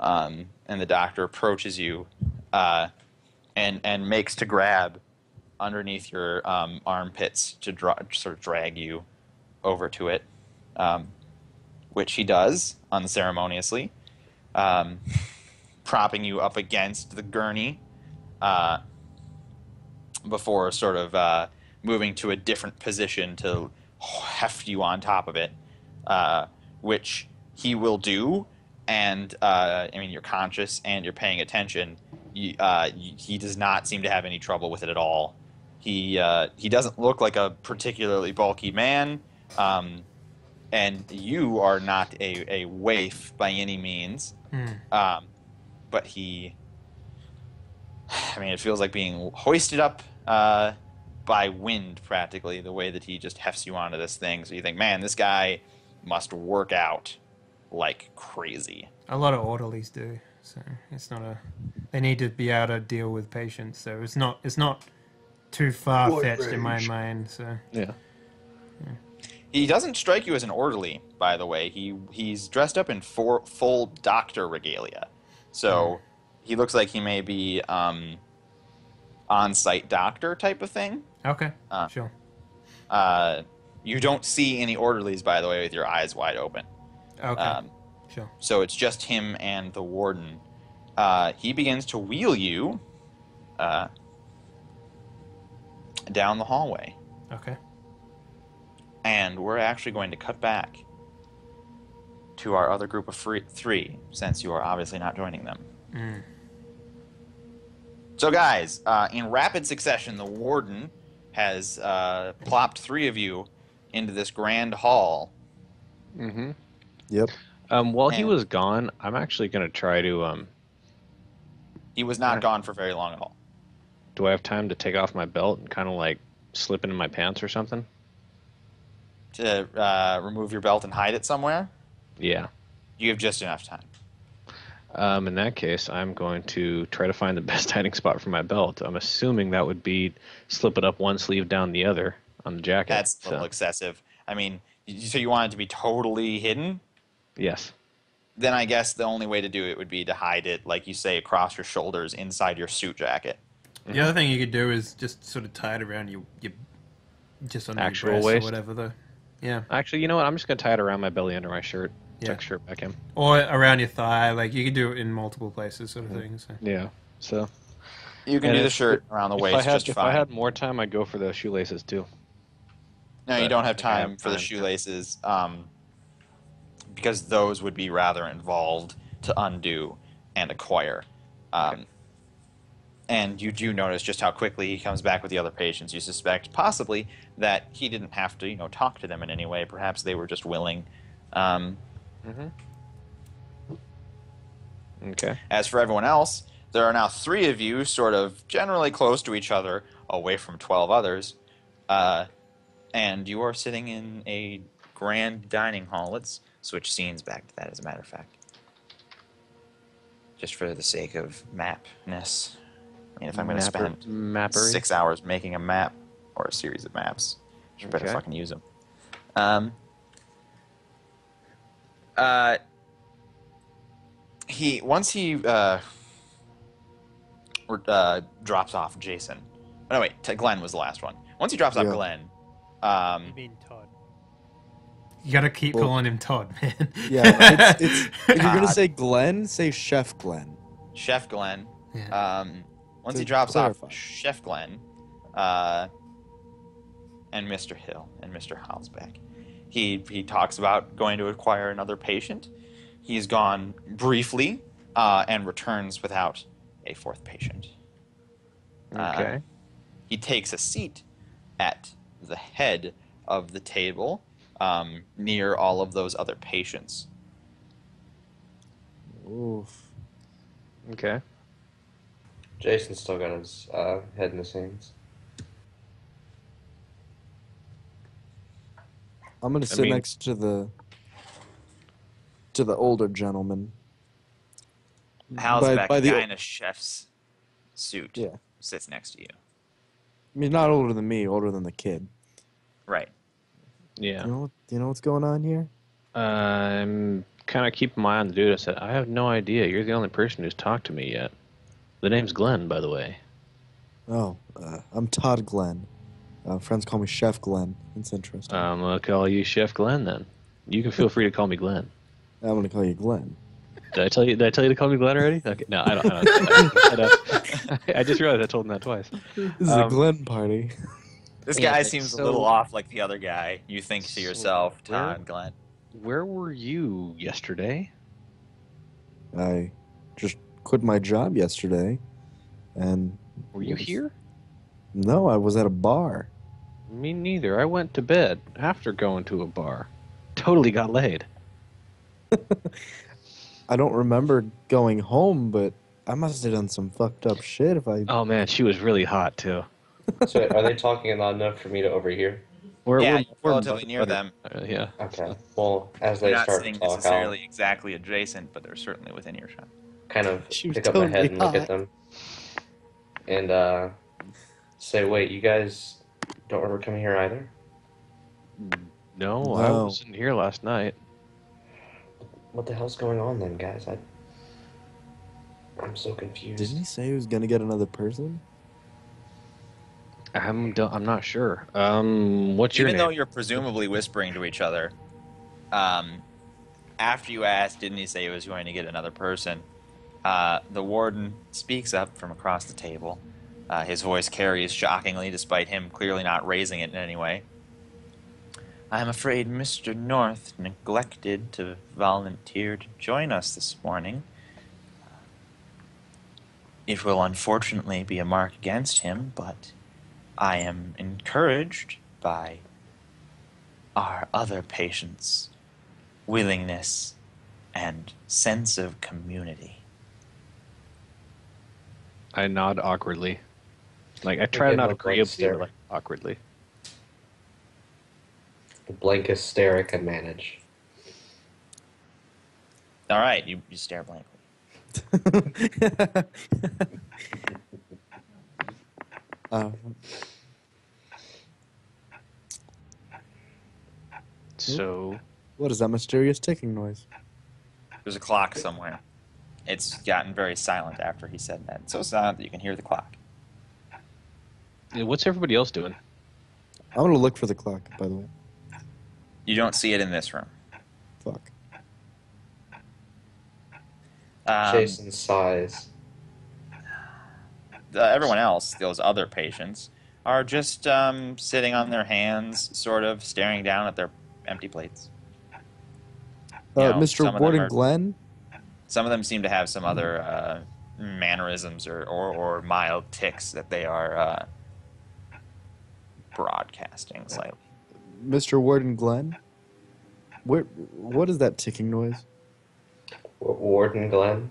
and the doctor approaches you and makes to grab underneath your armpits to sort of drag you over to it, which he does unceremoniously, propping you up against the gurney before sort of moving to a different position to heft you on top of it, which he will do. And I mean, you're conscious and you're paying attention. He does not seem to have any trouble with it at all. He doesn't look like a particularly bulky man, and you are not a waif by any means. But he, I mean, it feels like being hoisted up by wind, practically, the way that he just hefts you onto this thing. So you think, man, this guy must work out like crazy. A lot of orderlies do, so it's not a. They need to be able to deal with patients, so it's not too far fetched in my mind. So Yeah. He doesn't strike you as an orderly, by the way. He's dressed up in full doctor regalia, so he looks like he may be on-site doctor type of thing. okay, sure. You don't see any orderlies, by the way, with your eyes wide open. Okay, sure. So it's just him and the warden. He begins to wheel you down the hallway. Okay. And we're actually going to cut back to our other group of three, since you are obviously not joining them. So, guys, in rapid succession, the warden has plopped three of you into this grand hall. Mm-hmm. Yep. While he was gone, I'm actually going to try to... He was not gone for very long at all. Do I have time to take off my belt and kind of like slip into my pants or something? To remove your belt and hide it somewhere? Yeah. You have just enough time. In that case, I'm going to try to find the best hiding spot for my belt. I'm assuming that would be slip it up one sleeve down the other on the jacket. That's a little excessive. I mean, so you want it to be totally hidden? Yes. Then I guess the only way to do it would be to hide it, like you say, across your shoulders inside your suit jacket. The other thing you could do is just sort of tie it around your just on Actual your breast waist? or whatever. Yeah. Actually, you know what? I'm just going to tie it around my belly under my shirt. Yeah. Tuck shirt back in. Or around your thigh. Like, you could do it in multiple places, sort of thing. So. Yeah. So You can do the shirt around the waist just if fine. I had more time, I'd go for the shoelaces too. No, you but don't have I think I time have for the time. shoelaces, because those would be rather involved to undo and acquire. And you do notice just how quickly he comes back with the other patients. You suspect possibly that he didn't have to, talk to them in any way. Perhaps they were just willing. Okay. As for everyone else, there are now three of you sort of generally close to each other, away from 12 others. And you are sitting in a grand dining hall. Let's switch scenes back to that, as a matter of fact. Just for the sake of mapness. I mean, if I'm going to spend Mappery? 6 hours making a map, or a series of maps, you better Okay. fucking use them. Once he drops off Jason. Oh, no, wait, Glenn was the last one. Once he drops off Glenn, You mean Todd? You gotta keep calling him Todd, man. Yeah, it's if you're gonna say Glenn, say Chef Glenn. Chef Glenn. Yeah. Once To he drops clarify. off Chef Glenn, and Mr. Hill and Mr. Halsbeck, he talks about going to acquire another patient. He's gone briefly and returns without a fourth patient. Okay. He takes a seat at the head of the table near all of those other patients. Oof. Okay. Jason's still got his head in the sands. I'm gonna sit mean- next to the older gentleman. Halsbeck, by the- guy in a chef's suit, Yeah. sits next to you. I mean, not older than me, older than the kid. Right. Yeah. Do you know what's going on here? I'm kind of keep my eye on the dude. I said, I have no idea. You're the only person who's talked to me yet. The name's Glenn, by the way. Oh, I'm Todd Glenn. Friends call me Chef Glenn. It's interesting. I'm going to call you Chef Glenn then. You can feel free to call me Glenn. I'm going to call you Glenn. Did I tell you to call me Glenn already? Okay, no, I don't. I just realized I told him that twice. This is a Glenn party. This Yeah, guy like, seems so- a little off like the other guy. You think to yourself, where- Todd, Glenn. Where were you yesterday? I just quit my job yesterday, and Were you here? no, I was at a bar. Me neither. I went to bed after going to a bar. Totally got laid. I don't remember going home, but I must have done some fucked up shit if I... Oh man, she was really hot too. So are they talking loud enough for me to overhear? Yeah, you're relatively near them. Yeah. Okay. Well, as They're they not start sitting to talk, I'll necessarily exactly adjacent, but they're certainly within earshot. kind of She was pick up my head totally and look at hot. them, and say, "Wait, you guys don't remember coming here either?" No, I No. wasn't here last night. What the hell's going on then, guys? I'm so confused. Didn't he say he was gonna get another person? I'm not sure. What's your Even name? though you're presumably whispering to each other, after you asked, didn't he say he was going to get another person? The warden speaks up from across the table. His voice carries shockingly, despite him clearly not raising it in any way. I'm afraid Mr. North neglected to volunteer to join us this morning. It will unfortunately be a mark against him, but I am encouraged by our other patients' willingness and sense of community. I nod awkwardly. Like I try give to not him a blank agreeably, stare. but like awkwardly. The blankest stare I can manage. All right, you stare blankly. So What is that mysterious ticking noise? There's a clock somewhere. It's gotten very silent after he said that. So silent that you can hear the clock. yeah, what's everybody else doing? I'm gonna look for the clock, by the way. You don't see it in this room. Fuck. Jason sighs. Everyone else, those other patients, are just sitting on their hands, sort of staring down at their empty plates. You know, some Mr. of them Warden are- Glenn? Some of them seem to have some other mannerisms or mild tics that they are broadcasting slightly. Mr. Warden Glenn? What is that ticking noise? Warden Glenn.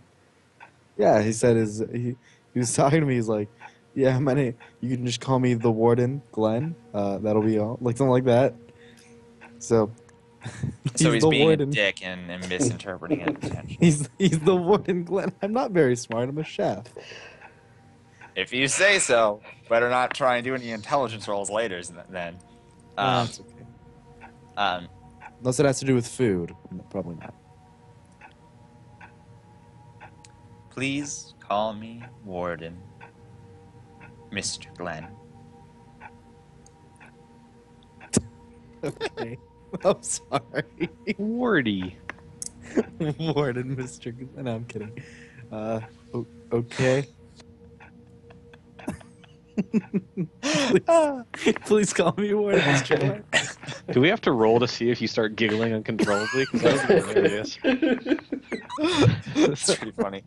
Yeah, he said he was talking to me. He's like, "Yeah, my name. You can just call me the Warden Glenn. That'll be all, like something like that." So, So he's the being warden. a dick and misinterpreting it potentially. He's the Warden Glenn. I'm not very smart. I'm a chef. If you say so, better not try and do any intelligence rolls later then. That's okay. Unless it has to do with food. No, probably not. Please call me Warden, Mr. Glenn. Okay. I'm sorry. Wardy. Warden, Mr. Glenn. No, I'm kidding. Okay. Please call me Warden, Mr. Glenn. Do we have to roll to see if you start giggling uncontrollably? Because that would be hilarious. That's pretty funny.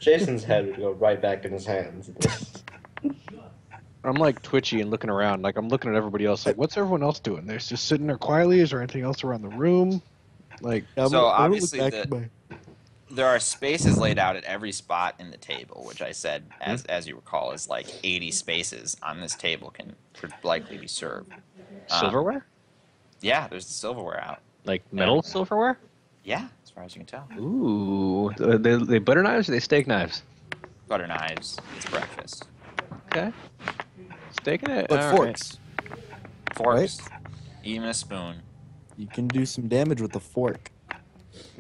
Jason's head would go right back in his hands. I'm like twitchy and looking around. Like I'm looking at everybody else. Like, what's everyone else doing? They're just sitting there quietly. Is there anything else around the room? Like, I'm So, gonna look obviously back the- at my- There are spaces laid out at every spot in the table, which I said, as you recall, is like 80 spaces on this table could likely be served. silverware? Yeah, there's the silverware out. Like metal silverware? Yeah, as far as you can tell. Ooh. They butter knives or they steak knives? Butter knives. It's breakfast. Okay. Steak in it. But All right. forks. Forks. Even a spoon. You can do some damage with the fork.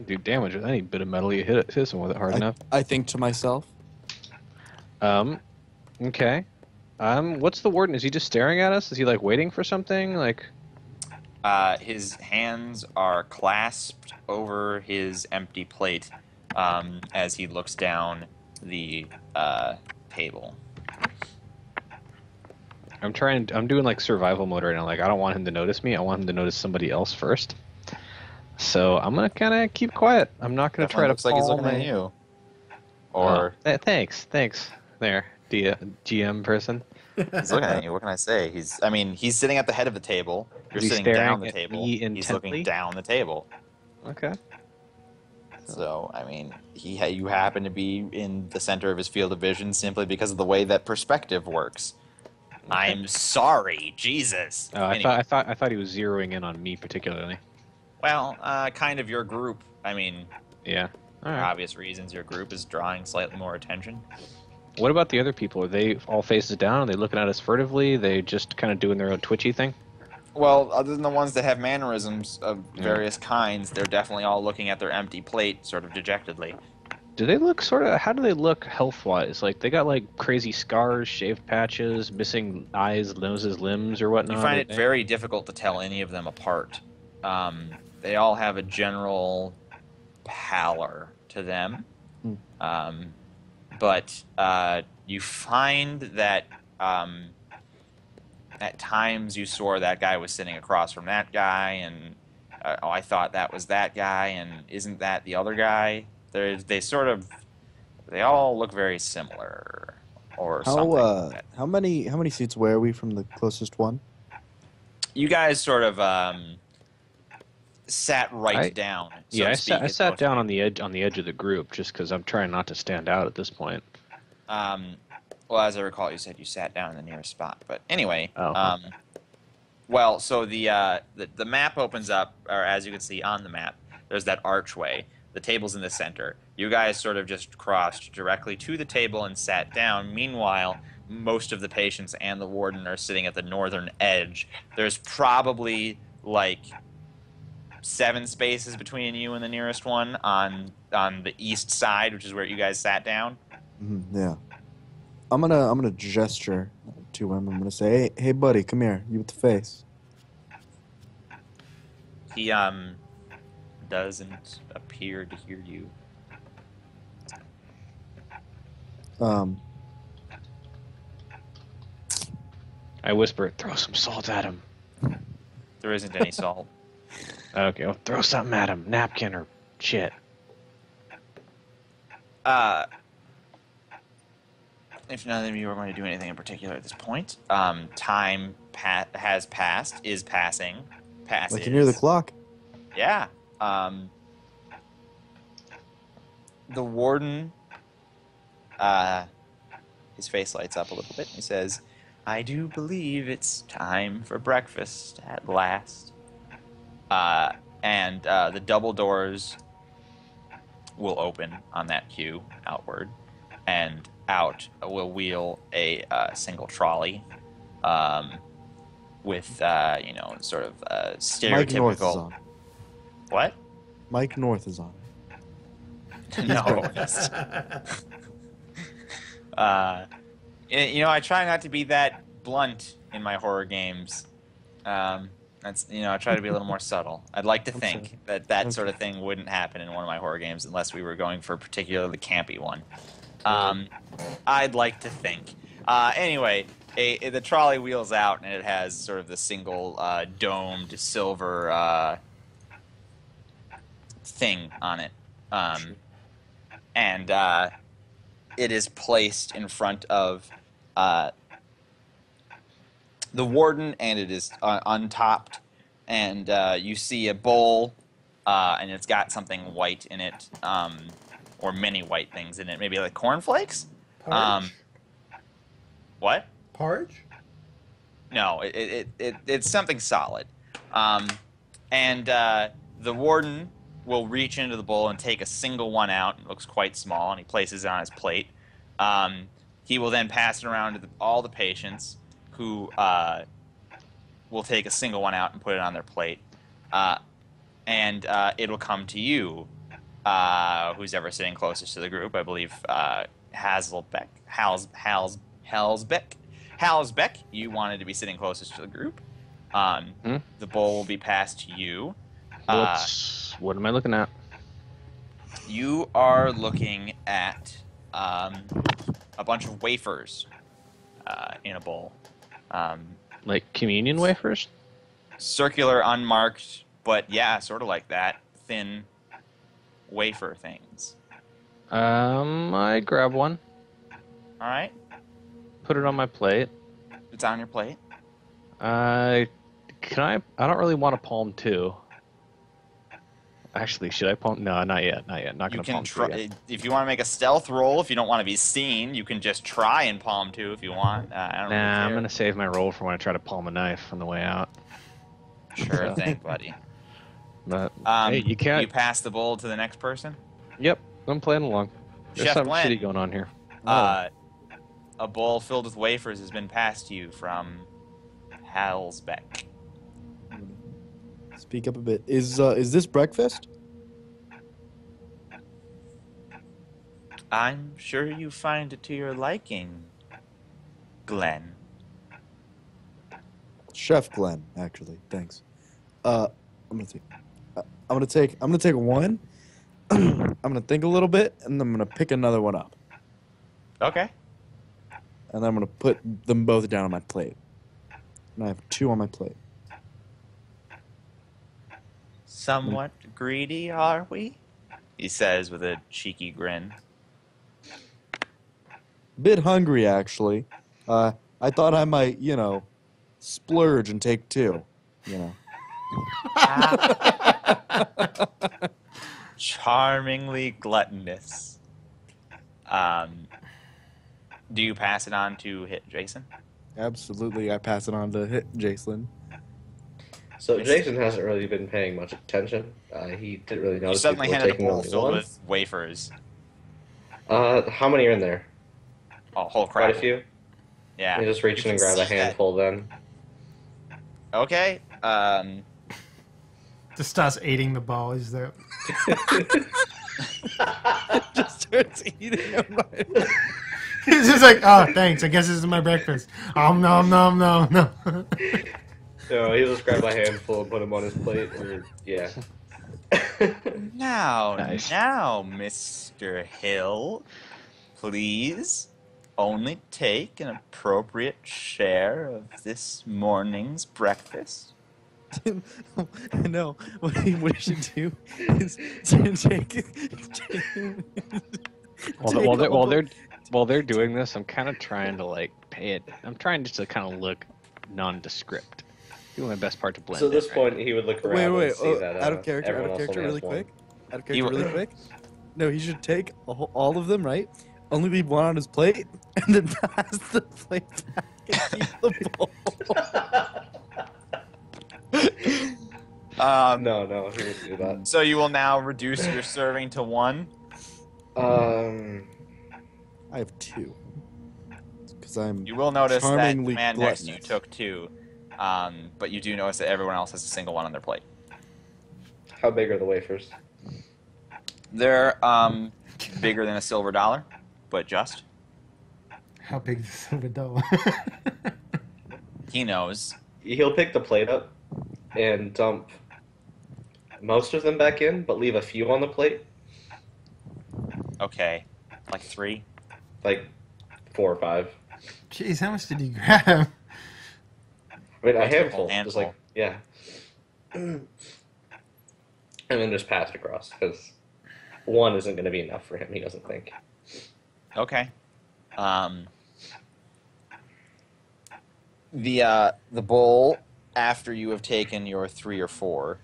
Do damage with any bit of metal you hit someone with it hard enough. I think to myself. Okay. What's the warden? Is he just staring at us? Is he like waiting for something? Like, his hands are clasped over his empty plate as he looks down the table. I'm doing like survival mode right now. Like, I don't want him to notice me. I want him to notice somebody else first. So I'm gonna kind of keep quiet. I'm not gonna try to. Looks like he's looking at you. Or thanks. There, GM person. he's looking at you. What can I say? He's sitting at the head of the table. You're sitting down the table. He's looking down the table. Okay. So you happen to be in the center of his field of vision simply because of the way that perspective works. Okay. I'm sorry, Jesus. Oh, anyway. I thought he was zeroing in on me particularly. Well, kind of your group. Yeah. For obvious reasons, your group is drawing slightly more attention. What about the other people? Are they all faces down? Are they looking at us furtively? Are they just kind of doing their own twitchy thing? Well, other than the ones that have mannerisms of various kinds, they're definitely all looking at their empty plate, sort of dejectedly. Do they look how do they look health-wise? Like, they got, like, crazy scars, shaved patches, missing eyes, noses, limbs, or whatnot? You find it very difficult to tell any of them apart. They all have a general pallor to them. But you find that at times you swore that guy was sitting across from that guy, and I thought that was that guy, and isn't that the other guy? They all look very similar, or something like that. How many seats were we from the closest one? You guys sort of sat down. So I sat down on the edge of the group just because I'm trying not to stand out at this point. Well, as I recall, you said you sat down in the nearest spot. But anyway, Oh. So the map opens up, or as you can see on the map, there's that archway. The table's in the center. You guys sort of just crossed directly to the table and sat down. Meanwhile, most of the patients and the warden are sitting at the northern edge. There's probably like 7 spaces between you and the nearest one on the east side, which is where you guys sat down. Yeah. I'm gonna gesture to him. I'm gonna say, hey buddy, come here. You with the face. He doesn't appear to hear you. I whisper, throw some salt at him. There isn't any salt. Okay, I'll throw something at him. Napkin or shit. If none of you are going to do anything in particular at this point, time has passed, is passing, passes. Like you're near the clock. Yeah. The warden, his face lights up a little bit. He says, I do believe it's time for breakfast at last. And the double doors will open on that cue outward, and out will wheel a single trolley with, sort of stereotypical... Mike North is on. What? Mike North is on. No. I try not to be that blunt in my horror games. I try to be a little more subtle. I'd like to think that sort of thing wouldn't happen in one of my horror games unless we were going for a particularly campy one. I'd like to think. Anyway, the trolley wheels out, and it has sort of the single domed silver thing on it. And it is placed in front of the warden, and it is untopped. And you see a bowl, and it's got something white in it, or many white things in it. Maybe like cornflakes? Porridge? What? Porridge? No, it's something solid. And the warden will reach into the bowl and take a single one out. It looks quite small, and he places it on his plate. He will then pass it around to all the patients, who will take a single one out and put it on their plate. and it'll come to you. Who's ever sitting closest to the group? I believe Halsbeck. Halsbeck, you wanted to be sitting closest to the group. The bowl will be passed to you. What am I looking at? You are looking at a bunch of wafers in a bowl. Like communion wafers? Circular, unmarked, but yeah, sort of like that. Thin wafer things. I grab one. All right. Put it on my plate. It's on your plate. I don't really want to palm 2. Actually, should I palm? No, not yet. Not You gonna can palm try 2 yet. if you want to make a stealth roll. If you don't want to be seen, you can just try and palm 2 if you want. I don't really Nah, I'm care. gonna save my roll for when I try to palm a knife on the way out. Sure thing, buddy. But hey, you can't. You pass the bowl to the next person. Yep, I'm playing along. There's Chef something Glenn. shitty going on here. A bowl filled with wafers has been passed to you from Halsbeck. Speak up a bit. Is this breakfast? I'm sure you find it to your liking, Glenn. Chef Glenn, actually. Thanks. I'm gonna take one. I'm gonna think a little bit, and I'm gonna pick another one up, Okay. and then I'm gonna put them both down on my plate. And I have 2 on my plate. Somewhat greedy, are we? He says with a cheeky grin. Bit hungry, actually. I thought I might, splurge and take 2. Charmingly gluttonous. Do you pass it on to hit Jason? Absolutely, I pass it on to Jason. So Jason hasn't really been paying much attention. He didn't really You notice suddenly people were handed a taking bowl only filled one. with wafers. How many are in there? Oh, whole crap. Quite a few. Yeah. You just reach in and grab a handful then. Okay. Just starts eating the bowl. Is there? Just starts eating them. He's just like, oh, thanks. I guess this is my breakfast. Nom nom nom nom. So he'll just grab a handful and put them on his plate. Yeah. Now, Nice. Mr. Hill, please only take an appropriate share of this morning's breakfast. No, what you should do is take While they're doing this, I'm kind of trying to pay it. I'm trying just to kind of look nondescript. Do my best part to blend. So at this in, right? point, he would look around and see that out of character, everyone else only really has one. quick. Out of character, really quick. No, he should take all of them, right? Only leave one on his plate, and then pass the plate back and keep the bowl. No, he wouldn't do that. So you will now reduce your serving to 1. I have 2. Because I'm You will notice that the charmingly man next to you gluttonous. took 2, but you do notice that everyone else has a single one on their plate. How big are the wafers? They're bigger than a silver dollar, but just. How big is the silver dollar? He knows. He'll pick the plate up and dump most of them back in, but leave a few on the plate, Okay. Like 3. like 4 or 5. Jeez, how much did you grab? I mean, a Like a handful. whole Just like, yeah. And then just pass it across, because 1 isn't going to be enough for him, he doesn't think. Okay. The bowl, after you have taken your 3 or 4,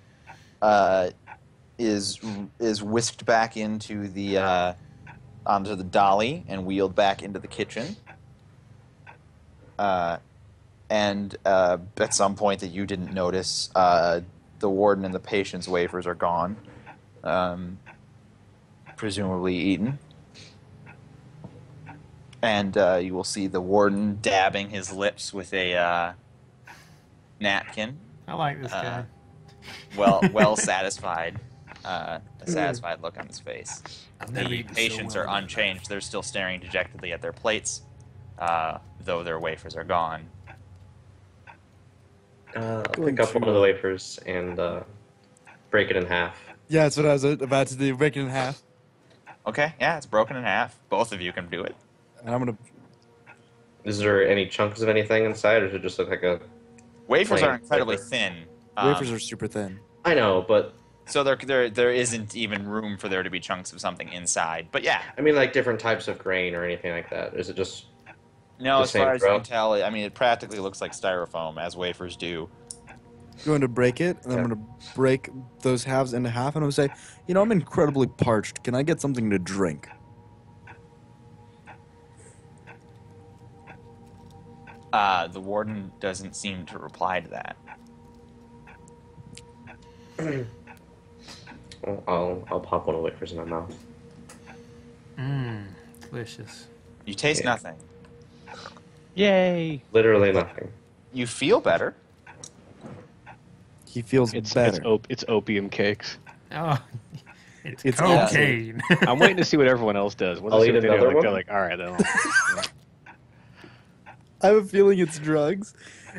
is whisked back into the onto the dolly and wheeled back into the kitchen. And at some point that you didn't notice, the warden and the patient's wafers are gone, presumably eaten. And you will see the warden dabbing his lips with a napkin. I like this guy. well satisfied, a satisfied look on his face. I've never The eaten so patients well are in my unchanged. They're still staring dejectedly at their plates, though their wafers are gone. I'll Going pick up one to, of the wafers and break it in half. Yeah, that's what I was about to do. Break it in half. Okay, yeah, it's broken in half. Both of you can do it. And I'm going to... Is there any chunks of anything inside, or does it just look like a... Wafers Plain are incredibly wafer. thin. Wafers are super thin. I know, but So there isn't even room for there to be chunks of something inside. But yeah, I mean, like different types of grain or anything like that. Is it just... no, The as same far as you throw? can tell, I mean, it practically looks like styrofoam, as wafers do. Going to break it, and I'm Okay. going to break those halves into half, and I'm going to say, you know, I'm incredibly parched. Can I get something to drink? The warden doesn't seem to reply to that. I'll pop one of the wafers in my mouth. Mmm, delicious. You taste Yeah. nothing. Yay! Literally nothing. You feel better. He feels better. It's opium cakes. Oh, it's It's cocaine. I'm waiting to see what everyone else does. Once I I'll see eat what they do, another they're one. like, all right, then. I have a feeling it's drugs,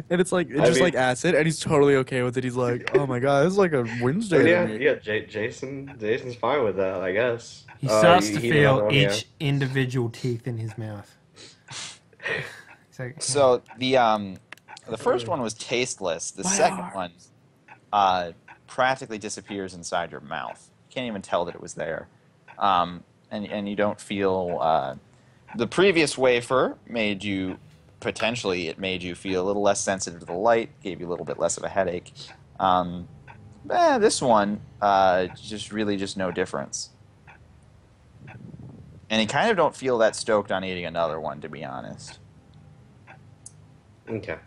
and it's like I mean- like acid, and he's totally okay with it. He's like, "Oh my god, this is like a Wednesday." But to yeah, me." yeah. Jason's fine with that, I guess. He starts to heat feel another one, yeah. each individual teeth in his mouth. He's like, So the first one was tasteless. The second one practically disappears inside your mouth. You can't even tell that it was there, and you don't feel. The previous wafer made you feel a little less sensitive to the light, gave you a little bit less of a headache. This one just no difference. And you kind of don't feel that stoked on eating another one, to be honest. Okay.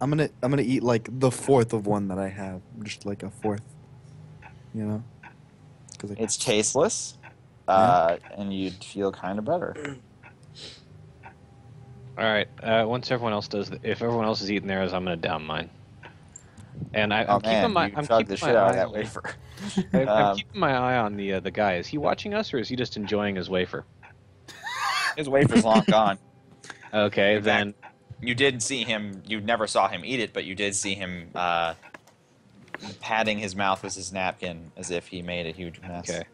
I'm gonna eat like the fourth of one that I have, just like a fourth, you know, because It's tasteless, and you'd feel kind of better. All right. Once everyone else does, if everyone else is eating theirs, I'm gonna down mine. And I'm keeping my you chugged the shit out of that wafer. I'm keeping my eye on the guy. Is he watching us, or is he just enjoying his wafer? His wafer's long gone. Okay, In then. You did see him. You never saw him eat it, but you did see him patting his mouth with his napkin as if he made a huge mess. Okay.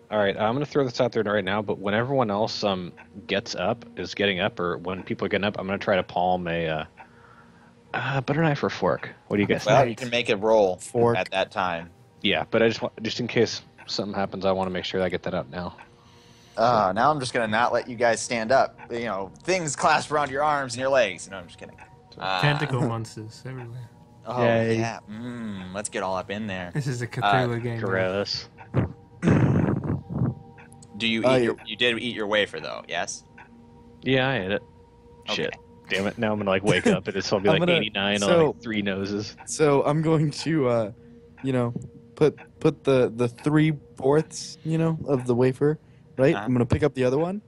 All right. I'm gonna throw this out there right now. But when everyone else is getting up, or when people are getting up, I'm gonna try to palm a butter knife or fork. What do you guys Well, think? you can make a roll Fork. at that time. Yeah, but I just in case something happens, I want to make sure I get that out now. Now I'm just gonna not let you guys stand up. You know, things clasped around your arms and your legs. No, I'm just kidding. tentacle monsters everywhere. Oh Yay. yeah. Let's get all up in there. This is a Cthulhu game. Gross. Do you eat? You did eat your wafer though? Yes. Yeah, I ate it. Okay. Shit. Damn it! Now I'm gonna wake up and it's gonna be I'm like gonna- 89 on so- like 3 noses. So I'm going to, put the 3/4, of the wafer, right? Uh-huh. I'm gonna pick up the other one.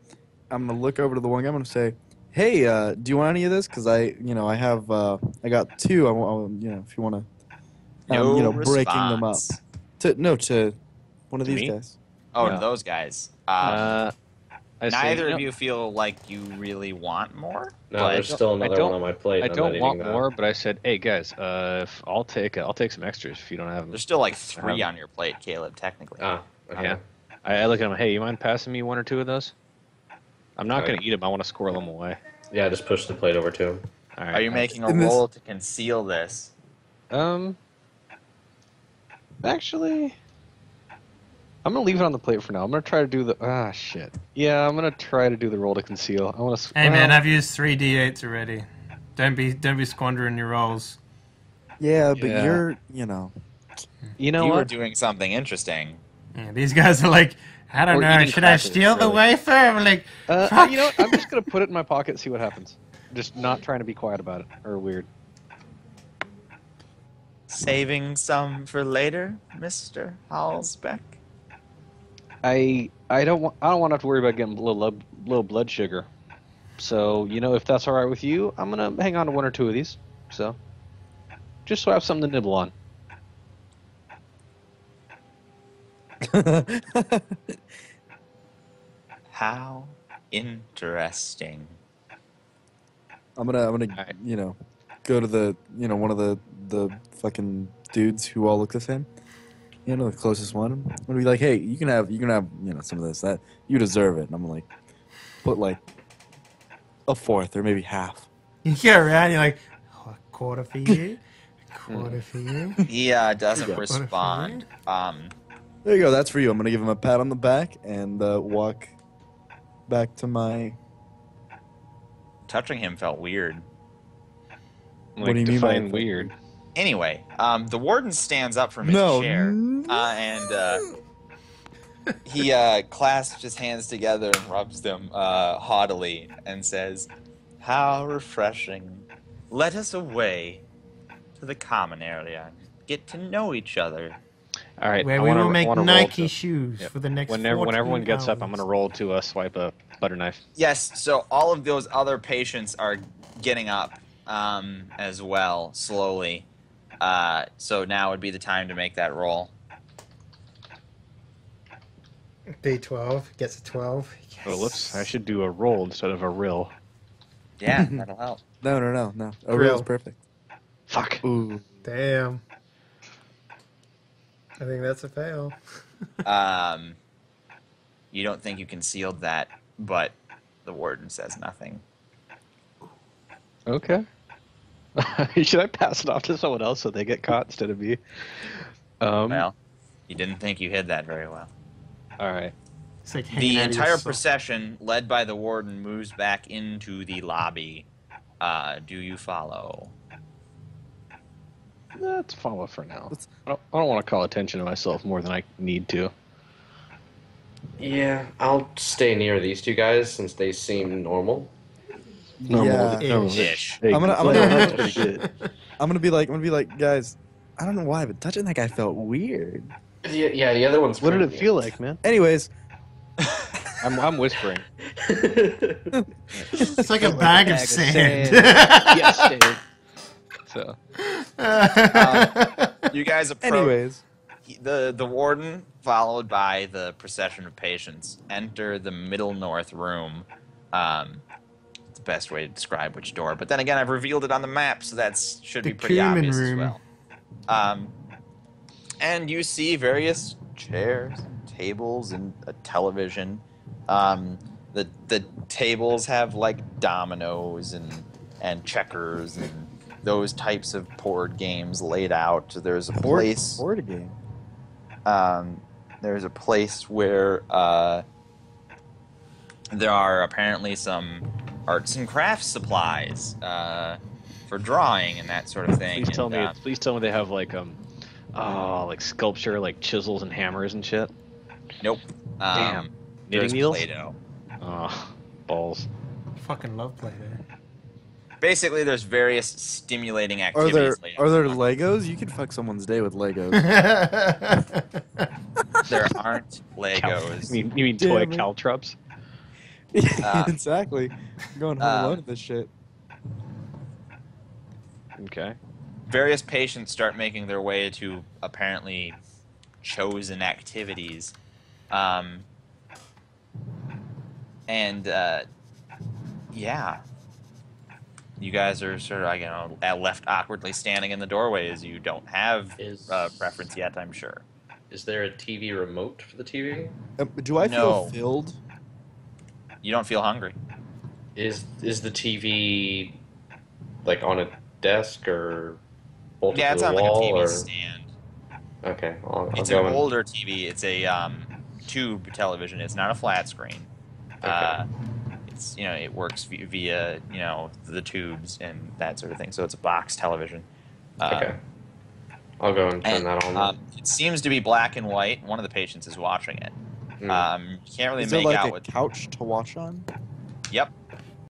I'm gonna look over to the one guy. I'm gonna say, "Hey, do you want any of this? Because I have, I got 2. If you want to, No breaking them up. response. To one of To these me? guys. Oh, Yeah. to those guys. I say, Neither you of know, you feel like you really want more. No, but there's still another don't- one on my plate. I I'm don't not want eating that. more, but I said, hey guys, if I'll take some extras if you don't have them. there's still like 3 on your plate, Caleb. Technically. Ah, okay. Yeah. I look at him. Hey, you mind passing me 1 or 2 of those? I'm not Okay. gonna eat them. I want to squirrel them away. Yeah, just push the plate over to him. All right. Are you making a In this- roll to conceal this? Actually, I'm gonna leave it on the plate for now. I'm gonna try to do the shit. Yeah, I'm gonna try to do the roll to conceal. I want to. Hey man, I've used 3 d8s already. Don't be squandering your rolls. Yeah, but Yeah. you're, you know You what? were doing something interesting. Yeah, these guys are like, I don't Or know, eating should I crackers, steal the really. wafer? I'm like, fuck. You know what? I'm just gonna put it in my pocket and see what happens. Just not trying to be quiet about it or weird. Saving some for later, Mr. Hallsbeck. I don't want to have to worry about getting low blood sugar. So if that's all right with you, I'm gonna hang on to 1 or 2 of these. So just so I have something to nibble on. How interesting. I'm gonna Alright. go to the one of the fucking dudes who all look the same. The closest one. I'm gonna be like, hey, you can have some of this. That you deserve it. And I'm gonna like put like a fourth or maybe half. You get around, you're like, oh, a quarter for you, a quarter for you. He doesn't There you go. respond. There you go. That's for you. I'm gonna give him a pat on the back and walk back to my. Touching him felt weird. Like, What do you mean by define weird? Anyway, the warden stands up from his chair and he clasps his hands together and rubs them haughtily and says, "How refreshing! Let us away to the common area, get to know each other." All right, Where I we wanna- will I make wanna roll Nike to- shoes Yep. for the next When everyone 14 gets up, I'm hours. gonna roll to swipe a butter knife. Yes, so all of those other patients are getting up as well, slowly. So now would be the time to make that roll. D12 gets a 12. Yes. Oh, whoops! I should do a roll instead of a rill. Yeah, that'll help. No. A Grill. real is perfect. Fuck. Ooh. Damn. I think that's a fail. You don't think you concealed that, but the warden says nothing. Okay. Should I pass it off to someone else so they get caught instead of me? Well, you didn't think you hid that very well. All right. It's like hanging The out of your entire sock. procession, led by the warden, moves back into the lobby. Do you follow? Let's follow for now. I don't want to call attention to myself more than I need to. Yeah, I'll stay near these two guys since they seem normal. Yeah. Ish. Hey, I'm gonna- that's pretty good. I'm gonna be like, guys. I don't know why, but touching that guy felt weird. Yeah, the other one's. What did it freaking feel out. like, man? Anyways, I'm whispering. It's like a bag of sand. Yes, Dave. So You guys approach. anyways. The warden, followed by the procession of patients, enter the middle north room. It's the best way to describe which door. But then again, I've revealed it on the map, so that should The be pretty Cumin obvious room. as well. And you see various chairs, tables, and a television. The tables have like dominoes and checkers and those types of board games laid out. There's a place. Board game. There's a place where there are apparently some arts and crafts supplies for drawing and that sort of thing. please tell me they have like like sculpture, like chisels and hammers and shit. Nope. Damn. There's Knitting needles? Play-Doh. Oh, balls. Fucking love Play-Doh. Basically, there's various stimulating Are activities. there Legos? You could fuck someone's day with Legos. There aren't Legos. You mean Damn toy it. caltrops? Exactly. I'm going home alone with this shit. Okay. Various patients start making their way to apparently chosen activities. Yeah. You guys are sort of, left awkwardly standing in the doorway as you don't have preference yet, I'm sure. Is there a TV remote for the TV? Do I No. feel filled? You don't feel hungry. Is the TV like on a desk or bolted Yeah, to it's the on like a wall? TV or... stand. Okay, I'll It's go an and- older TV. It's a tube television. It's not a flat screen. Okay. It's it works via the tubes and that sort of thing. So it's a box television. Okay. I'll go and turn that on. It seems to be black and white. One of the patients is watching it. Hmm. You can't really Is there make like out a what. couch to watch on? Yep.